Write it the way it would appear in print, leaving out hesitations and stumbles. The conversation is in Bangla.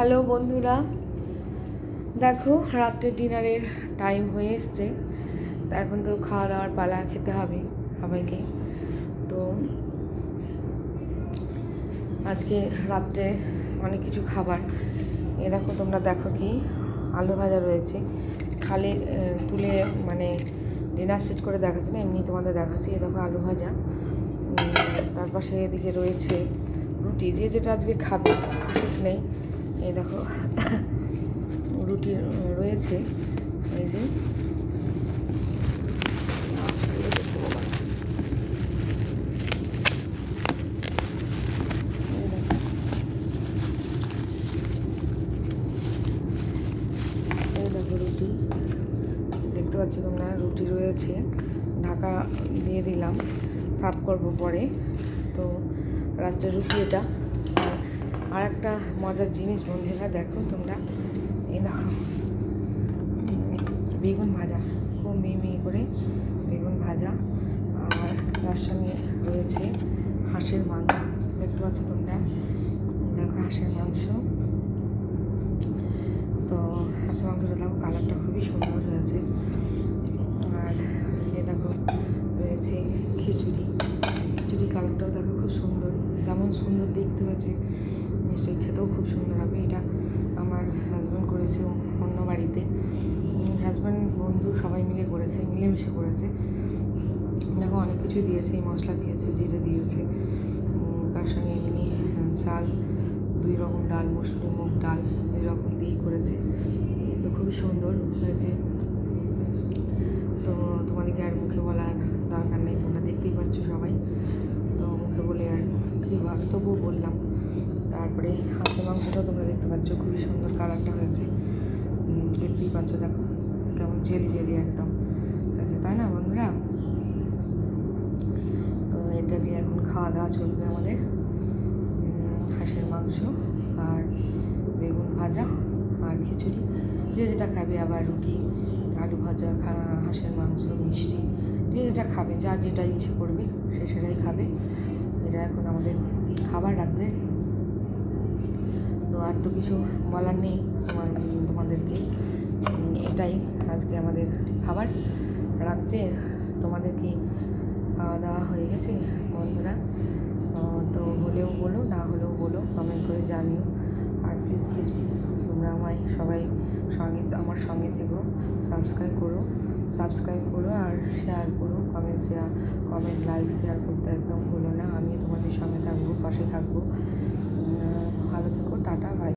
হ্যালো বন্ধুরা, দেখো রাত্রে ডিনারের টাইম হয়ে এসছে। তো এখন তো খাওয়া দাওয়ার পালা, খেতে হবে সবাইকে। তো আজকে রাত্রে অনেক কিছু খাবার, দেখো তোমরা দেখো কি আলু ভাজা রয়েছে। খালি তুলে মানে ডিনার সেট করে দেখাচ্ছি না, এমনি তোমাদের দেখাচ্ছি। দেখো আলু ভাজা, তার পাশে এদিকে রয়েছে রুটি, যে যেটা আজকে খাবে ঠিক নেই। এই দেখো রুটি রয়েছে, এই যে দেখো রুটি দেখতে পাচ্ছ তোমরা, রুটি রয়েছে, ঢাকা দিয়ে দিলাম, সার্ভ করবো পরে। তো রাত্রে রুটি এটা। আর একটা মজার জিনিস বন্ধুরা, দেখো তোমরা, এই দেখো বেগুন ভাজা, খুব মিহি করে বেগুন ভাজা। আর তার সঙ্গে রয়েছে হাঁসের মাংস, দেখতে পাচ্ছ তোমরা, দেখো হাঁসের মাংস। তো হাঁসের মাংসটা দেখো কালারটা খুবই সুন্দর হয়েছে। আর এ দেখো রয়েছে খিচুড়ি, খিচুড়ি কালারটাও দেখো খুব সুন্দর, যেমন সুন্দর দেখতে হয়েছে নিশ্চয়ই খেতেও খুব সুন্দর হবে। এটা আমার হাজব্যান্ড করেছে অন্য বাড়িতে, হাজব্যান্ড বন্ধু সবাই মিলে করেছে, মিলেমিশে করেছে। দেখো অনেক কিছুই দিয়েছে, এই মশলা দিয়েছে, জিরে দিয়েছে, তার সঙ্গে এমনি চাল, 2 রকম ডাল, মসুরি মুগ ডাল, এরকম দিয়েই করেছে। তো খুবই সুন্দর হয়েছে। তো তোমাদেরকে আর মুখে বলার দরকার নেই, তোমরা দেখতেই পাচ্ছ সবাই। তো মুখে বলে আর কীভাবে, তবুও বললাম। তারপরে হাঁসের মাংসটাও তোমরা দেখতে পাচ্ছ, খুবই সুন্দর কালারটা হয়েছে, দেখতেই পাচ্ছ। দেখো কেমন জেলি জেলি একদম হয়েছে, তাই না বন্ধুরা? তো এটা দিয়ে এখন খাওয়া দাওয়া চলবে আমাদের। হাঁসের মাংস আর বেগুন ভাজা আর খিচুড়ি, যে যেটা খাবে, আবার রুটি, আলু ভাজা, হাঁসের মাংস, মিষ্টি, যে যেটা খাবে, যার যেটা ইচ্ছে করবে সে সেটাই খাবে। এটা এখন আমাদের খাবার রাত্রে। তো আর তো কিছু বলার নেই তোমাদেরকে, এটাই আজকে আমাদের খাবার রাত্রে। তোমাদের কি খাওয়া দাওয়া হয়ে গেছে বন্ধুরা? তো হলেও বলো, না হলেও বলো, কমেন্ট করে জানিও। আর প্লিজ প্লিজ প্লিজ তোমরা আমায় সবাই আমার সঙ্গে থেকো, সাবস্ক্রাইব করো আর শেয়ার করো, কমেন্ট লাইক শেয়ার করতে একদম ভুলো না। আমিও তোমাদের সঙ্গে থাকবো, পাশে থাকবো। ভালো থেকো, টাটা, বাই।